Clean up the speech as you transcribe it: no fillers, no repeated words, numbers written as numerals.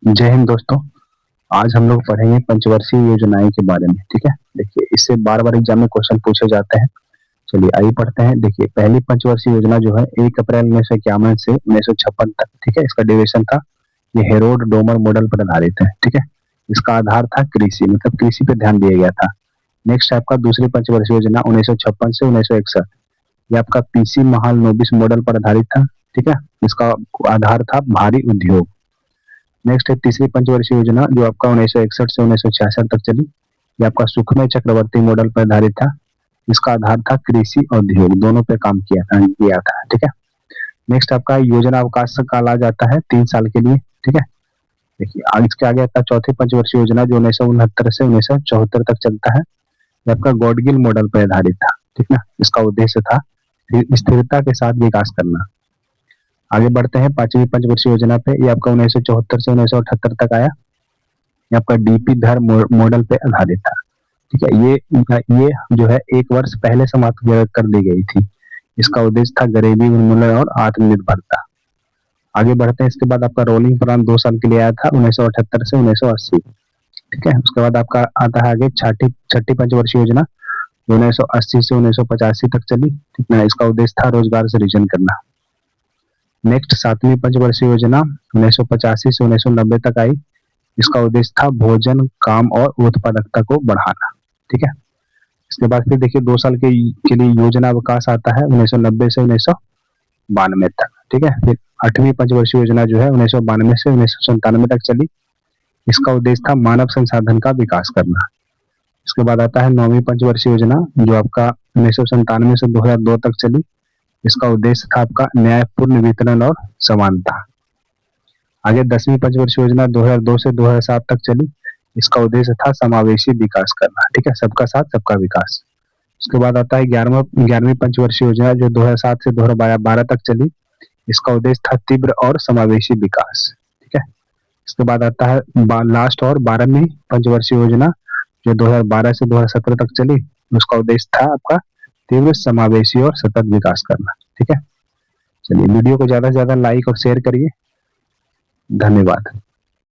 जय हिंद दोस्तों। आज हम लोग पढ़ेंगे पंचवर्षीय योजनाएं के बारे में। ठीक है, देखिए इससे बार बार एग्जाम में क्वेश्चन पूछे जाते हैं। चलिए आइए पढ़ते हैं। देखिए पहली पंचवर्षीय योजना जो है 1 अप्रैल 1951 से 1956 तक। ठीक है, इसका ड्यूरेशन था, ये हेरोड डोमर मॉडल पर आधारित है। ठीक है, इसका आधार था कृषि, मतलब कृषि पे ध्यान दिया गया था। नेक्स्ट आपका दूसरी पंचवर्षीय योजना 1956 से 1961, ये आपका पीसी महालनोबिस मॉडल पर आधारित था। ठीक है, इसका आधार था भारी उद्योग। नेक्स्ट है तीसरी पंचवर्षीय योजना जो आपका 1961 से 1966 तक चली, ये आपका सुखमय चक्रवर्ती मॉडल पर आधारित था। इसका आधार था कृषि और उद्योग, दोनों पे काम किया था। ठीक है, नेक्स्ट आपका योजना अवकाश काल आ जाता है 3 साल के लिए। ठीक है, देखिए इसके आगे आपका चौथी पंचवर्षीय योजना जो 1969 से 1974 तक चलता है, ये आपका गॉडगिल मॉडल पर आधारित था। ठीक है, इसका उद्देश्य था स्थिरता के साथ विकास करना। आगे बढ़ते हैं पांचवी पंचवर्षीय योजना पे, ये आपका 1974 से 1978 तक आया। ये आपका डीपी धर मॉडल पे आधारित था। ठीक है, ये जो है 1 वर्ष पहले समाप्त कर दी गई थी। इसका उद्देश्य था गरीबी उन्मूलन और आत्मनिर्भरता। आगे बढ़ते हैं, इसके बाद आपका रोलिंग प्लान 2 साल के लिए आया था 1978 से 1980। ठीक है, उसके बाद आपका आता है आगे छठी पंचवर्षीय योजना 1980 से 1985 तक चली। ठीक है, इसका उद्देश्य था रोजगार सृजन करना। नेक्स्ट सातवीं पंचवर्षीय योजना 1985 से 1990 तक आई। इसका उद्देश्य था भोजन, काम और उत्पादकता को बढ़ाना। ठीक है, इसके बाद फिर देखिए 2 साल के लिए योजना अवकाश आता है 1990 से 1992 तक। ठीक है, फिर आठवीं पंचवर्षीय योजना जो है 1992 से 1997 तक चली। इसका उद्देश्य था मानव संसाधन का विकास करना। इसके बाद आता है नौवीं पंचवर्षीय योजना जो आपका 1997 से 2002 तक चली। इसका उद्देश्य था आपका न्यायपूर्ण वितरण और समानता। आगे 10वीं पंचवर्षीय योजना 2002 से 2007 तक चली। इसका उद्देश्य था समावेशी विकास करना। ठीक है, सबका साथ सबका विकास। उसके बाद आता है 11वीं पंचवर्षीय योजना जो 2007 से 2012 तक चली। इसका उद्देश्य था तीव्र और समावेशी विकास। ठीक है, इसके बाद आता है लास्ट और 12वीं पंचवर्षीय योजना जो 2012 से 2017 तक चली। उसका उद्देश्य था आपका तीव्र, समावेशी और सतत विकास करना। ठीक है, चलिए वीडियो को ज्यादा से ज्यादा लाइक और शेयर करिए। धन्यवाद।